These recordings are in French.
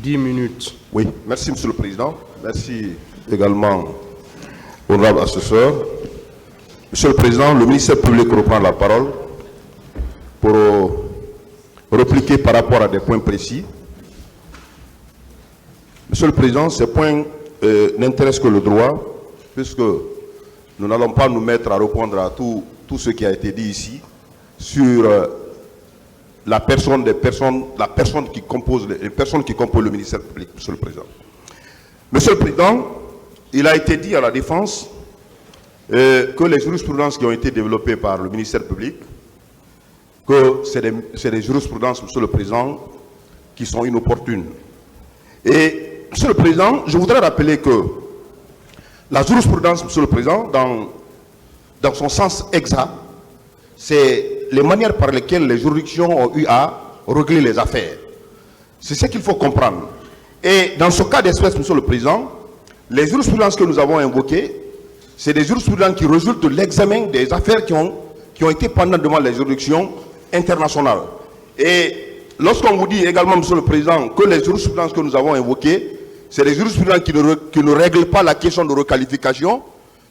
10 minutes. Oui, merci Monsieur le Président. Merci également, honorable assesseur. Monsieur le Président, le ministère public reprend la parole pour répliquer par rapport à des points précis. Monsieur le Président, ces points n'intéressent que le droit, puisque nous n'allons pas nous mettre à répondre à tout ce qui a été dit ici sur les personnes qui composent le ministère public, Monsieur le Président. Monsieur le Président, il a été dit à la défense que les jurisprudences qui ont été développées par le ministère public, que c'est des jurisprudences, Monsieur le Président, qui sont inopportunes. Et, Monsieur le Président, je voudrais rappeler que la jurisprudence, Monsieur le Président, dans son sens exact, c'est les manières par lesquelles les juridictions ont eu à régler les affaires. C'est ce qu'il faut comprendre. Et dans ce cas d'espèce, Monsieur le Président, les jurisprudences que nous avons invoquées, c'est des jurisprudences qui résultent de l'examen des affaires qui ont été pendant devant les juridictions internationales. Et lorsqu'on vous dit également, Monsieur le Président, que les jurisprudences que nous avons invoquées, c'est des jurisprudences qui ne règlent pas la question de requalification,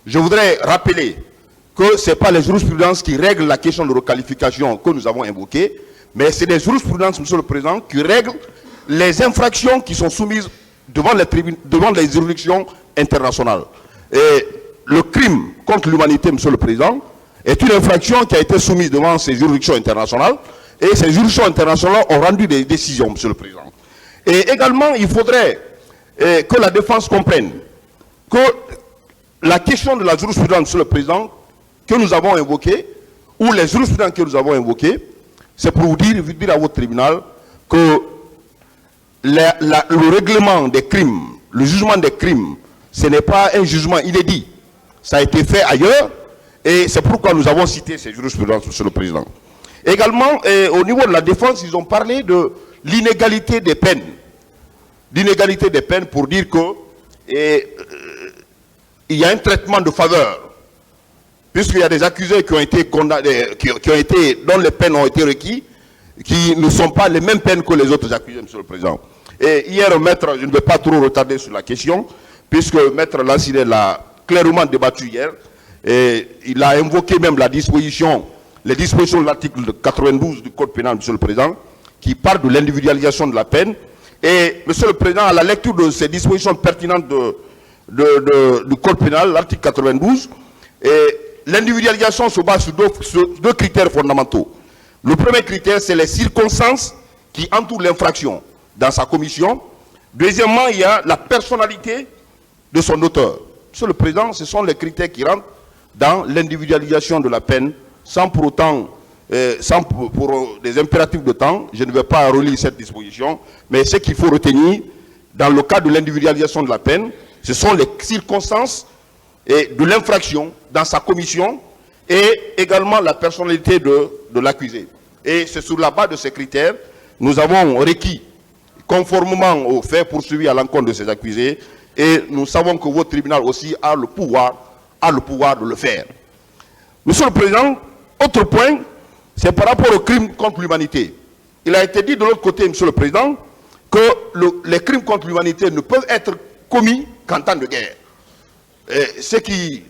je voudrais rappeler que ce n'est pas les jurisprudences qui règlent la question de requalification que nous avons invoquée, mais c'est des jurisprudences, Monsieur le Président, qui règlent les infractions qui sont soumises devant les juridictions internationales. Et le crime contre l'humanité, Monsieur le Président, est une infraction qui a été soumise devant ces juridictions internationales, et ces juridictions internationales ont rendu des décisions, Monsieur le Président. Et également, il faudrait que la défense comprenne que la question de la jurisprudence, Monsieur le Président, que nous avons invoquée, ou les jurisprudences que nous avons invoquées, c'est pour vous dire à votre tribunal que le règlement des crimes, le jugement des crimes, ce n'est pas un jugement inédit. Ça a été fait ailleurs, et c'est pourquoi nous avons cité ces jurisprudences, Monsieur le Président. Également, au niveau de la défense, ils ont parlé de l'inégalité des peines. D'inégalité des peines pour dire que il y a un traitement de faveur, puisqu'il y a des accusés qui ont été condamnés, dont les peines ont été requises, qui ne sont pas les mêmes peines que les autres accusés, Monsieur le Président. Et hier, Maître, je ne vais pas trop retarder sur la question, puisque Maître Lanside l'a clairement débattu hier, et il a invoqué même les dispositions de l'article 92 du Code pénal, Monsieur le Président, qui parle de l'individualisation de la peine. Et, Monsieur le Président, à la lecture de ces dispositions pertinentes du Code pénal, l'article 92, l'individualisation se base sur deux critères fondamentaux. Le premier critère, c'est les circonstances qui entourent l'infraction dans sa commission. Deuxièmement, il y a la personnalité de son auteur. Monsieur le Président, ce sont les critères qui rentrent dans l'individualisation de la peine, sans pour autant, pour des impératifs de temps, je ne vais pas relire cette disposition, mais ce qu'il faut retenir, dans le cas de l'individualisation de la peine, ce sont les circonstances de l'infraction dans sa commission et également la personnalité de l'accusé. Et c'est sur la base de ces critères, nous avons requis, conformément aux faits poursuivis à l'encontre de ces accusés, et nous savons que votre tribunal aussi a le pouvoir de le faire. Monsieur le Président, autre point, c'est par rapport aux crimes contre l'humanité. Il a été dit de l'autre côté, Monsieur le Président, que les crimes contre l'humanité ne peuvent être commis qu'en temps de guerre. Ce qui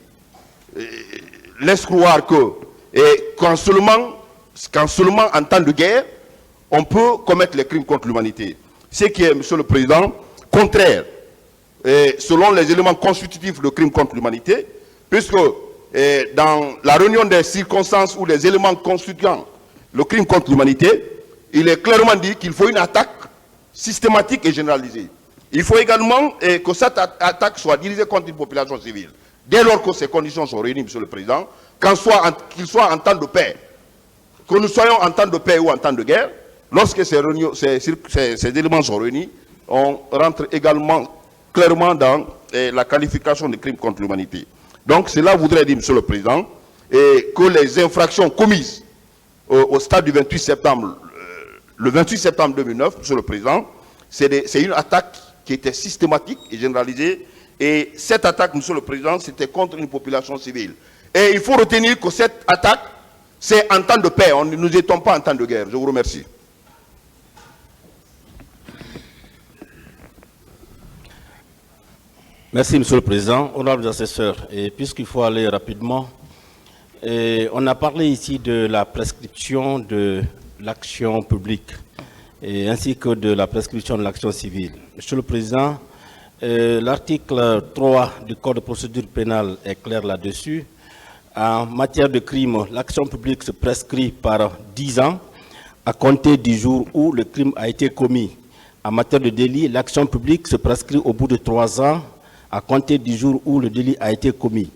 laisse croire qu'en seulement en temps de guerre, on peut commettre les crimes contre l'humanité. Ce qui est, Monsieur le Président, contraire, selon les éléments constitutifs de crimes contre l'humanité, puisque dans la réunion des circonstances ou des éléments constituant le crime contre l'humanité, il est clairement dit qu'il faut une attaque systématique et généralisée. Il faut également que cette attaque soit dirigée contre une population civile. Dès lors que ces conditions sont réunies, Monsieur le Président, qu'il soit en temps de paix, que nous soyons en temps de paix ou en temps de guerre, lorsque ces éléments sont réunis, on rentre également clairement dans la qualification de crime contre l'humanité. Donc cela voudrait dire, Monsieur le Président, que les infractions commises au stade du 28 septembre, le 28 septembre 2009, Monsieur le Président, c'est une attaque qui était systématique et généralisée. Et cette attaque, Monsieur le Président, c'était contre une population civile. Et il faut retenir que cette attaque, c'est en temps de paix. Nous n'étions pas en temps de guerre. Je vous remercie. Merci, Monsieur le Président. Honorables assesseurs, et puisqu'il faut aller rapidement, on a parlé ici de la prescription de l'action publique ainsi que de la prescription de l'action civile. Monsieur le Président, l'article 3 du Code de procédure pénale est clair là-dessus. En matière de crime, l'action publique se prescrit par 10 ans à compter du jour où le crime a été commis. En matière de délit, l'action publique se prescrit au bout de 3 ans à compter du jour où le délit a été commis.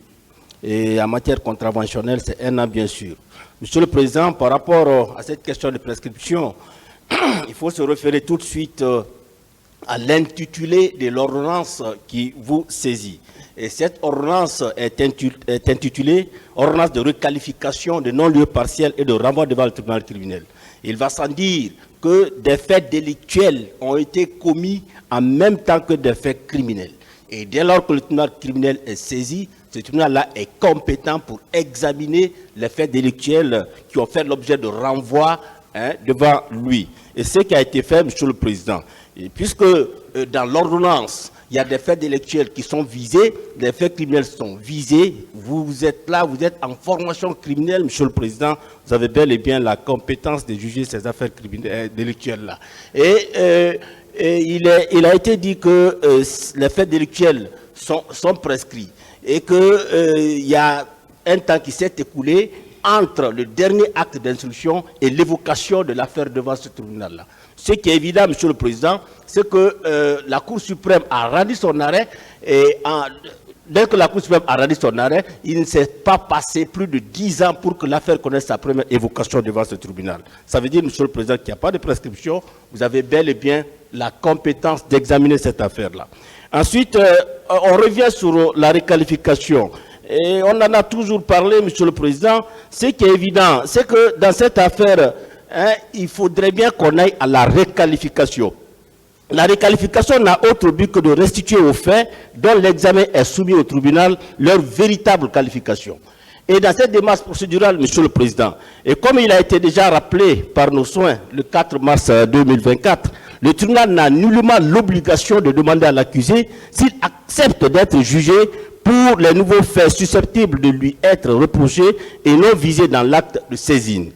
Et en matière contraventionnelle, c'est 1 an, bien sûr. Monsieur le Président, par rapport à cette question de prescription, il faut se référer tout de suite à l'intitulé de l'ordonnance qui vous saisit. Et cette ordonnance est intitulée « Ordonnance de requalification de non-lieu partiel et de renvoi devant le tribunal criminel ». Il va sans dire que des faits délictuels ont été commis en même temps que des faits criminels. Et dès lors que le tribunal criminel est saisi, ce tribunal-là est compétent pour examiner les faits délictuels qui ont fait l'objet de renvoi devant lui. Et ce qui a été fait, Monsieur le Président, et puisque dans l'ordonnance, il y a des faits délictuels qui sont visés, des faits criminels sont visés, vous êtes là, vous êtes en formation criminelle, Monsieur le Président, vous avez bel et bien la compétence de juger ces affaires criminelles, délictuelles-là. Et il a été dit que les faits délictuels sont prescrits et qu'il y a un temps qui s'est écoulé entre le dernier acte d'instruction et l'évocation de l'affaire devant ce tribunal-là. Ce qui est évident, Monsieur le Président, c'est que la Cour suprême a rendu son arrêt et dès que la Cour suprême a rendu son arrêt, il ne s'est pas passé plus de 10 ans pour que l'affaire connaisse sa première évocation devant ce tribunal. Ça veut dire, Monsieur le Président, qu'il n'y a pas de prescription. Vous avez bel et bien la compétence d'examiner cette affaire-là. Ensuite, on revient sur la requalification. Et on en a toujours parlé, Monsieur le Président. Ce qui est évident, c'est que dans cette affaire, il faudrait bien qu'on aille à la requalification. La requalification n'a autre but que de restituer aux faits dont l'examen est soumis au tribunal leur véritable qualification. Et dans cette démarche procédurale, Monsieur le Président, et comme il a été déjà rappelé par nos soins le 4 mars 2024, le tribunal n'a nullement l'obligation de demander à l'accusé s'il accepte d'être jugé pour les nouveaux faits susceptibles de lui être reprochés et non visés dans l'acte de saisine.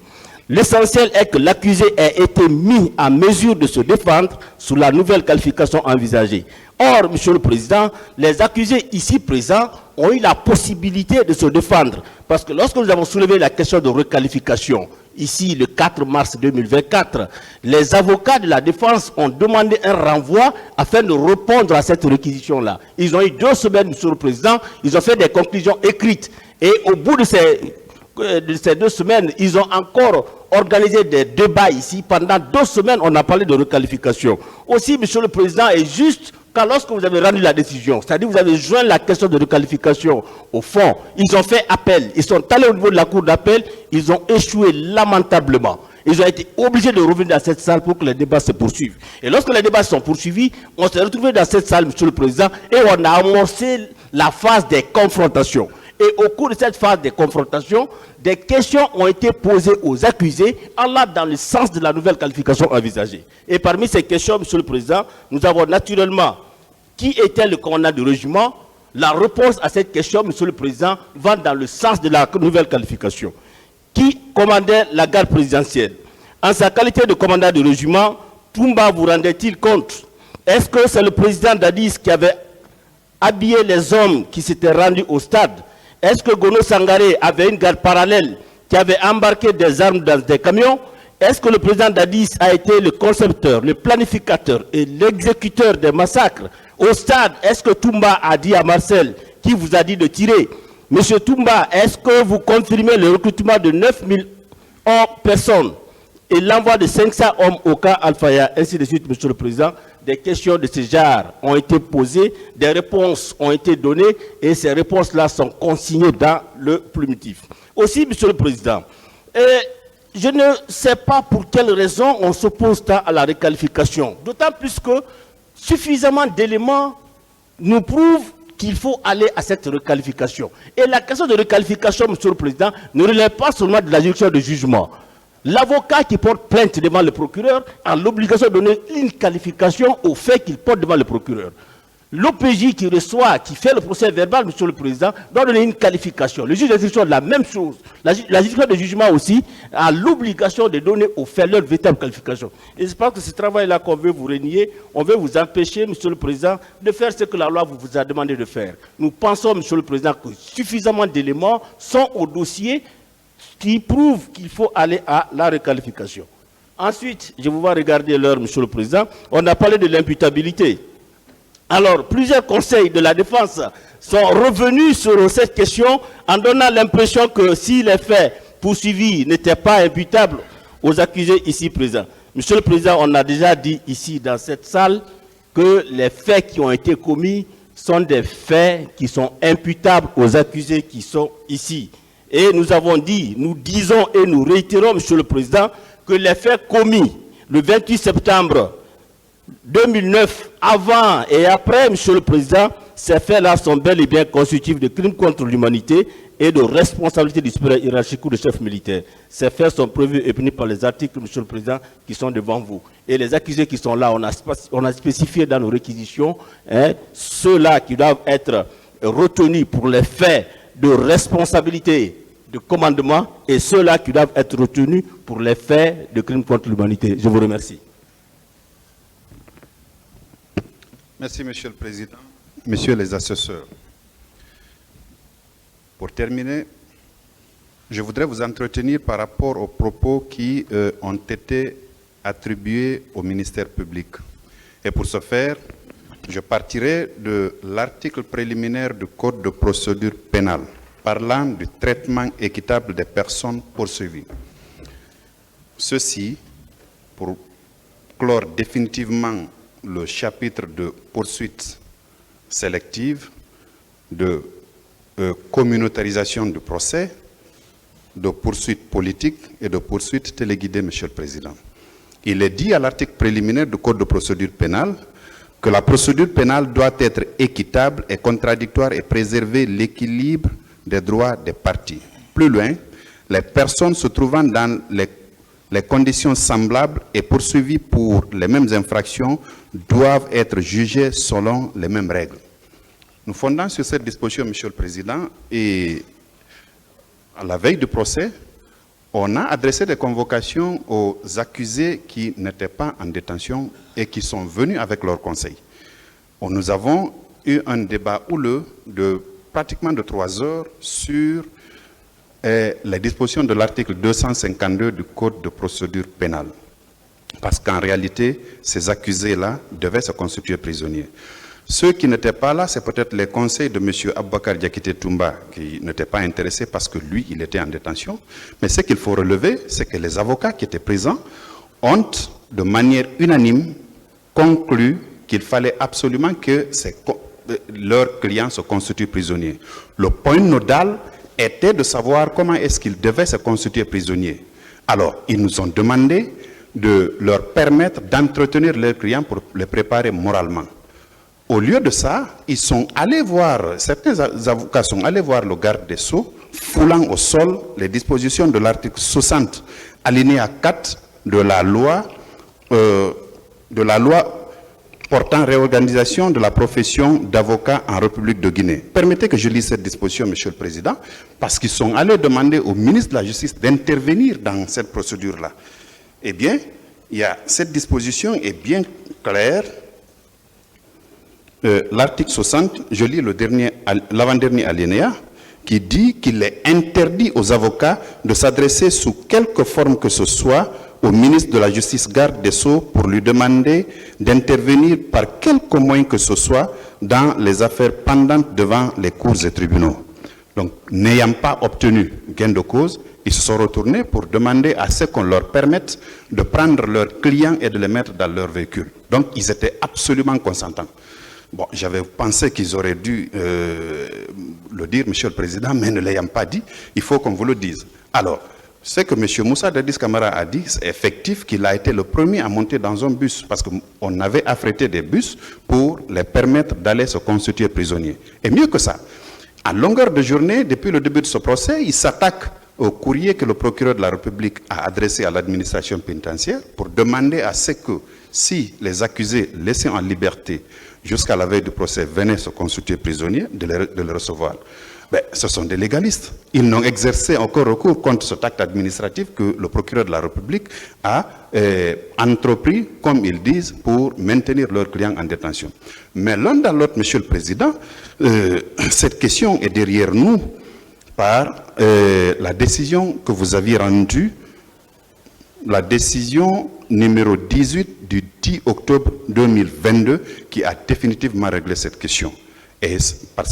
L'essentiel est que l'accusé ait été mis en mesure de se défendre sous la nouvelle qualification envisagée. Or, Monsieur le Président, les accusés ici présents ont eu la possibilité de se défendre. Parce que lorsque nous avons soulevé la question de requalification, ici le 4 mars 2024, les avocats de la défense ont demandé un renvoi afin de répondre à cette réquisition-là. Ils ont eu 2 semaines, Monsieur le Président, ils ont fait des conclusions écrites. Et au bout de ces 2 semaines, ils ont encore organisé des débats ici. Pendant 2 semaines, on a parlé de requalification. Aussi, Monsieur le Président, est juste quand lorsque vous avez rendu la décision, c'est-à-dire vous avez joint la question de requalification au fond, ils ont fait appel, ils sont allés au niveau de la cour d'appel, ils ont échoué lamentablement. Ils ont été obligés de revenir dans cette salle pour que les débats se poursuivent. Et lorsque les débats sont poursuivis, on s'est retrouvé dans cette salle, Monsieur le Président, et on a amorcé la phase des confrontations. Et au cours de cette phase de confrontation, des questions ont été posées aux accusés, allant dans le sens de la nouvelle qualification envisagée. Et parmi ces questions, Monsieur le Président, nous avons naturellement qui était le commandant du régiment. La réponse à cette question, Monsieur le Président, va dans le sens de la nouvelle qualification. Qui commandait la garde présidentielle? En sa qualité de commandant du régiment, Toumba vous rendait-il compte? Est-ce que c'est le président Dadis qui avait habillé les hommes qui s'étaient rendus au stade? Est-ce que Gono Sangaré avait une garde parallèle qui avait embarqué des armes dans des camions? Est-ce que le président Dadis a été le concepteur, le planificateur et l'exécuteur des massacres? Au stade, est-ce que Toumba a dit à Marcel, qui vous a dit de tirer? Monsieur Toumba, est-ce que vous confirmez le recrutement de 9000 personnes et l'envoi de 500 hommes au camp Al-Faya, ainsi de suite, Monsieur le Président? Des questions de ce genre ont été posées, des réponses ont été données et ces réponses-là sont consignées dans le plumitif. Aussi, Monsieur le Président, je ne sais pas pour quelle raison on s'oppose tant à la requalification, d'autant plus que suffisamment d'éléments nous prouvent qu'il faut aller à cette requalification. Et la question de requalification, Monsieur le Président, ne relève pas seulement de la juridiction de jugement. L'avocat qui porte plainte devant le procureur a l'obligation de donner une qualification au fait qu'il porte devant le procureur. L'OPJ qui reçoit, qui fait le procès verbal, Monsieur le Président, doit donner une qualification. Le juge d'instruction, la même chose. La juridiction de jugement aussi a l'obligation de donner aux faits leur véritable qualification. Et je pense que ce travail-là qu'on veut vous renier, on veut vous empêcher, Monsieur le Président, de faire ce que la loi vous a demandé de faire. Nous pensons, Monsieur le Président, que suffisamment d'éléments sont au dossier qui prouvent qu'il faut aller à la requalification. Ensuite, je vous vois regarder l'heure, Monsieur le Président, on a parlé de l'imputabilité. Alors, plusieurs conseils de la défense sont revenus sur cette question en donnant l'impression que si les faits poursuivis n'étaient pas imputables aux accusés ici présents. Monsieur le Président, on a déjà dit ici dans cette salle que les faits qui ont été commis sont des faits qui sont imputables aux accusés qui sont ici. Et nous avons dit, nous disons et nous réitérons, Monsieur le Président, que les faits commis le 28 septembre 2009, avant et après, Monsieur le Président, ces faits-là sont bel et bien constitutifs de crimes contre l'humanité et de responsabilité du supérieur hiérarchique ou du chef militaire. Ces faits sont prévus et punis par les articles, Monsieur le Président, qui sont devant vous. Et les accusés qui sont là, on a spécifié dans nos réquisitions, ceux-là qui doivent être retenus pour les faits de responsabilité de commandement et ceux-là qui doivent être retenus pour les faits de crimes contre l'humanité. Je vous remercie. Merci, Monsieur le Président. Messieurs les assesseurs, pour terminer, je voudrais vous entretenir par rapport aux propos qui ont été attribués au ministère public. Et pour ce faire, je partirai de l'article préliminaire du Code de procédure pénale, parlant du traitement équitable des personnes poursuivies. Ceci, pour clore définitivement le chapitre de poursuite sélective, de communautarisation du procès, de poursuite politique et de poursuite téléguidée, Monsieur le Président. Il est dit à l'article préliminaire du Code de procédure pénale que la procédure pénale doit être équitable et contradictoire et préserver l'équilibre des droits des parties. Plus loin, les personnes se trouvant dans les conditions semblables et poursuivies pour les mêmes infractions doivent être jugées selon les mêmes règles. Nous fondons sur cette disposition, Monsieur le Président, et à la veille du procès, on a adressé des convocations aux accusés qui n'étaient pas en détention et qui sont venus avec leur conseil. Nous avons eu un débat houleux de pratiquement de 3 heures sur les dispositions de l'article 252 du Code de procédure pénale. Parce qu'en réalité, ces accusés-là devaient se constituer prisonniers. Ceux qui n'étaient pas là, c'est peut-être les conseils de M. Aboubakar Diakité Toumba qui n'étaient pas intéressés parce que lui, il était en détention. Mais ce qu'il faut relever, c'est que les avocats qui étaient présents ont, de manière unanime, conclu qu'il fallait absolument que leurs clients se constituent prisonniers. Le point nodal était de savoir comment est-ce qu'ils devaient se constituer prisonniers. Alors, ils nous ont demandé de leur permettre d'entretenir leurs clients pour les préparer moralement. Au lieu de ça, ils sont allés voir, certains avocats sont allés voir le garde des Sceaux, foulant au sol les dispositions de l'article 60, alinéa 4 de la loi portant réorganisation de la profession d'avocat en République de Guinée. Permettez que je lise cette disposition, Monsieur le Président, parce qu'ils sont allés demander au ministre de la Justice d'intervenir dans cette procédure-là. Eh bien, cette disposition est bien claire. L'article 60, je lis l'avant-dernier alinéa, qui dit qu'il est interdit aux avocats de s'adresser sous quelque forme que ce soit au ministre de la Justice, garde des Sceaux, pour lui demander d'intervenir par quelque moyen que ce soit dans les affaires pendantes devant les cours et tribunaux. Donc, n'ayant pas obtenu gain de cause, ils se sont retournés pour demander à ce qu'on leur permette de prendre leurs clients et de les mettre dans leur véhicule. Donc, ils étaient absolument consentants. Bon, j'avais pensé qu'ils auraient dû le dire, Monsieur le Président, mais ne l'ayant pas dit, il faut qu'on vous le dise. Alors, ce que M. Moussa Dadis Camara a dit, c'est effectif qu'il a été le premier à monter dans un bus, parce qu'on avait affrété des bus pour les permettre d'aller se constituer prisonniers. Et mieux que ça, à longueur de journée, depuis le début de ce procès, il s'attaque au courrier que le procureur de la République a adressé à l'administration pénitentiaire pour demander à ce que si les accusés laissés en liberté jusqu'à la veille du procès venaient se constituer prisonniers, de les recevoir. Ben, ce sont des légalistes. Ils n'ont exercé encore recours contre cet acte administratif que le procureur de la République a entrepris, comme ils disent, pour maintenir leurs clients en détention. Mais l'un dans l'autre, Monsieur le Président, cette question est derrière nous par la décision que vous aviez rendue, la décision numéro 18 du 10 octobre 2022 qui a définitivement réglé cette question. Et par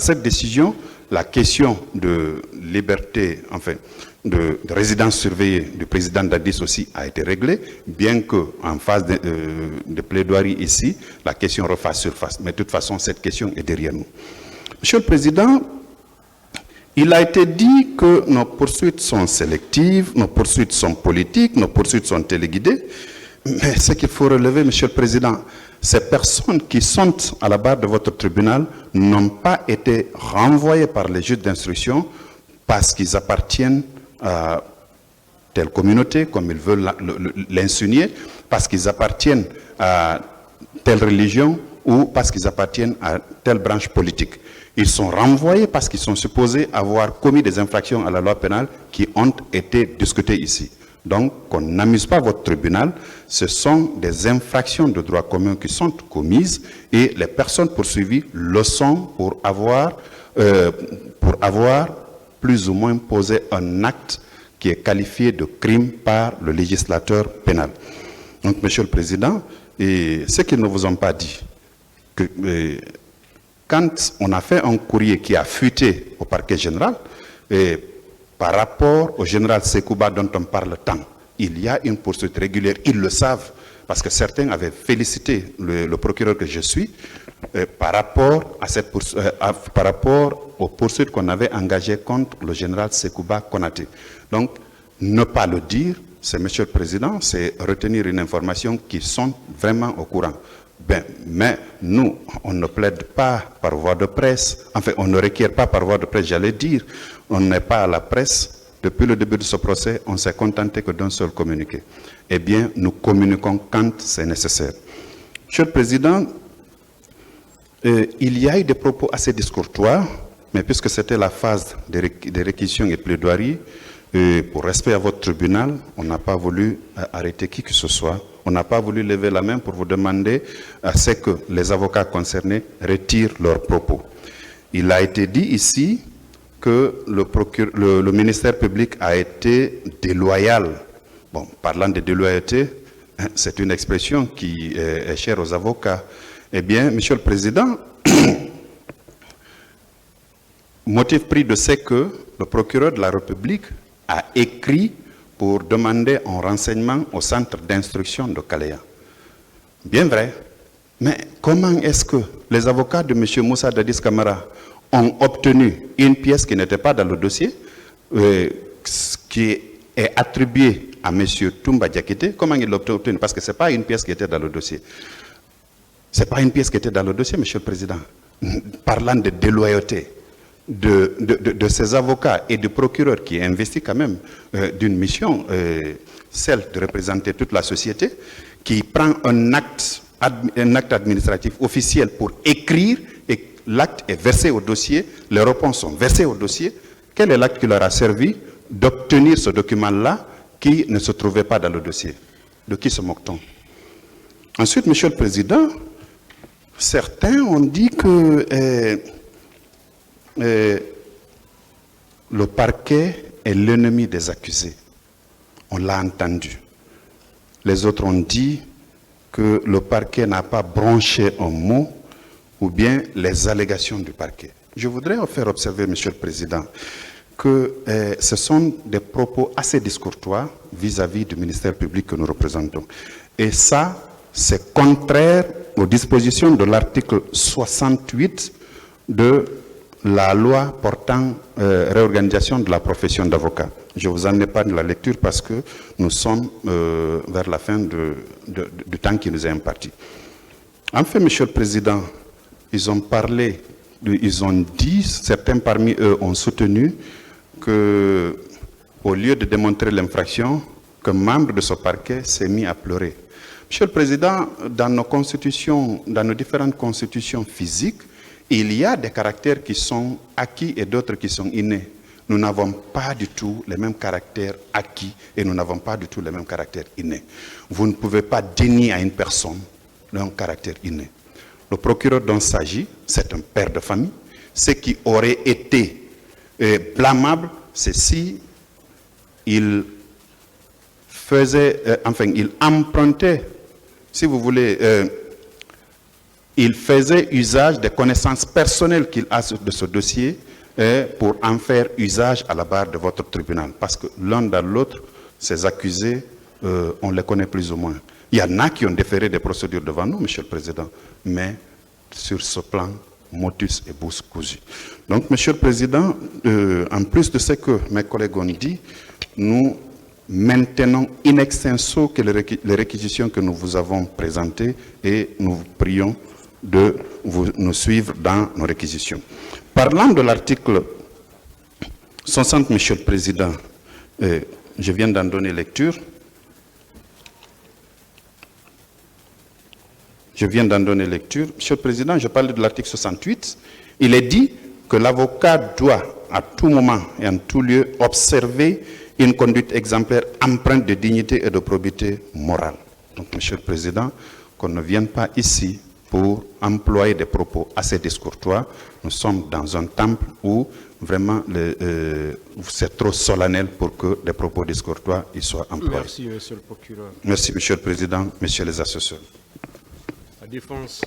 cette décision, la question de liberté, enfin, de résidence surveillée du président Dadis aussi a été réglée, bien qu'en phase de plaidoirie ici, la question refasse surface. Mais de toute façon, cette question est derrière nous. Monsieur le Président, il a été dit que nos poursuites sont sélectives, nos poursuites sont politiques, nos poursuites sont téléguidées. Mais ce qu'il faut relever, Monsieur le Président, ces personnes qui sont à la barre de votre tribunal n'ont pas été renvoyées par les juges d'instruction parce qu'ils appartiennent à telle communauté, comme ils veulent l'insinuer, parce qu'ils appartiennent à telle religion ou parce qu'ils appartiennent à telle branche politique. Ils sont renvoyés parce qu'ils sont supposés avoir commis des infractions à la loi pénale qui ont été discutées ici. Donc, qu'on n'amuse pas votre tribunal, ce sont des infractions de droit commun qui sont commises et les personnes poursuivies le sont pour avoir plus ou moins posé un acte qui est qualifié de crime par le législateur pénal. Donc, Monsieur le Président, et ce qu'ils ne vous ont pas dit, que quand on a fait un courrier qui a fuité au parquet général, et par rapport au général Sekouba dont on parle tant, il y a une poursuite régulière, ils le savent, parce que certains avaient félicité le procureur que je suis par rapport aux poursuites qu'on avait engagées contre le général Sekouba Konaté. Donc, ne pas le dire, c'est Monsieur le Président, c'est retenir une information qui sont vraiment au courant. Ben, mais nous, on ne plaide pas par voie de presse, enfin, on ne requiert pas par voie de presse, j'allais dire, on n'est pas à la presse. Depuis le début de ce procès, on s'est contenté que d'un seul communiqué. Eh bien, nous communiquons quand c'est nécessaire. Monsieur le Président, il y a eu des propos assez discourtois, mais puisque c'était la phase des réquisitions et plaidoiries, pour respect à votre tribunal, on n'a pas voulu arrêter qui que ce soit. On n'a pas voulu lever la main pour vous demander à ce que les avocats concernés retirent leurs propos. Il a été dit ici que le ministère public a été déloyal. Bon, parlant de déloyauté, c'est une expression qui est chère aux avocats. Eh bien, Monsieur le Président, motif pris de ce que le procureur de la République a écrit pour demander un renseignement au centre d'instruction de Kalea. Bien vrai, mais comment est-ce que les avocats de M. Moussa Dadis Camara ont obtenu une pièce qui n'était pas dans le dossier, qui est attribuée à M. Toumba Diakité? Comment ils l'ont obtenu? Parce que ce n'est pas une pièce qui était dans le dossier. Ce n'est pas une pièce qui était dans le dossier, M. le Président. Parlant de déloyauté de ces avocats et du procureur qui est investi quand même d'une mission, celle de représenter toute la société, qui prend un acte administratif officiel pour écrire et l'acte est versé au dossier, les réponses sont versées au dossier. Quel est l'acte qui leur a servi d'obtenir ce document-là qui ne se trouvait pas dans le dossier? De qui se moque-t-on? Ensuite, Monsieur le Président, certains ont dit que le parquet est l'ennemi des accusés. On l'a entendu. Les autres ont dit que le parquet n'a pas branché un mot ou bien les allégations du parquet. Je voudrais faire observer, Monsieur le Président, que ce sont des propos assez discourtois vis-à-vis du ministère public que nous représentons. Et ça, c'est contraire aux dispositions de l'article 68 de la loi portant réorganisation de la profession d'avocat. Je vous en épargne la lecture parce que nous sommes vers la fin du temps qui nous est imparti. En fait, Monsieur le Président, ils ont parlé, ils ont dit, certains parmi eux ont soutenu que, au lieu de démontrer l'infraction, qu'un membre de ce parquet s'est mis à pleurer. Monsieur le Président, dans nos constitutions, dans nos différentes constitutions physiques, il y a des caractères qui sont acquis et d'autres qui sont innés. Nous n'avons pas du tout les mêmes caractères acquis et nous n'avons pas du tout les mêmes caractères innés. Vous ne pouvez pas dénier à une personne un caractère inné. Le procureur dont il s'agit, c'est un père de famille. Ce qui aurait été blâmable, c'est si il faisait, il empruntait, si vous voulez, il faisait usage des connaissances personnelles qu'il a de ce dossier pour en faire usage à la barre de votre tribunal. Parce que l'un dans l'autre, ces accusés, on les connaît plus ou moins. Il y en a qui ont déféré des procédures devant nous, Monsieur le Président, mais sur ce plan, motus et bouche cousue. Donc, Monsieur le Président, en plus de ce que mes collègues ont dit, nous maintenons in extenso que les réquisitions que nous vous avons présentées et nous vous prions de nous suivre dans nos réquisitions. Parlant de l'article 60, Monsieur le Président, je viens d'en donner lecture. Monsieur le Président, je parle de l'article 68. Il est dit que l'avocat doit, à tout moment et en tout lieu, observer une conduite exemplaire empreinte de dignité et de probité morale. Donc, Monsieur le Président, qu'on ne vienne pas ici pour employer des propos assez discourtois. Nous sommes dans un temple où vraiment c'est trop solennel pour que des propos discourtois y soient employés. Merci, Monsieur le procureur. Merci, Monsieur le Président, Messieurs les assesseurs. La défense.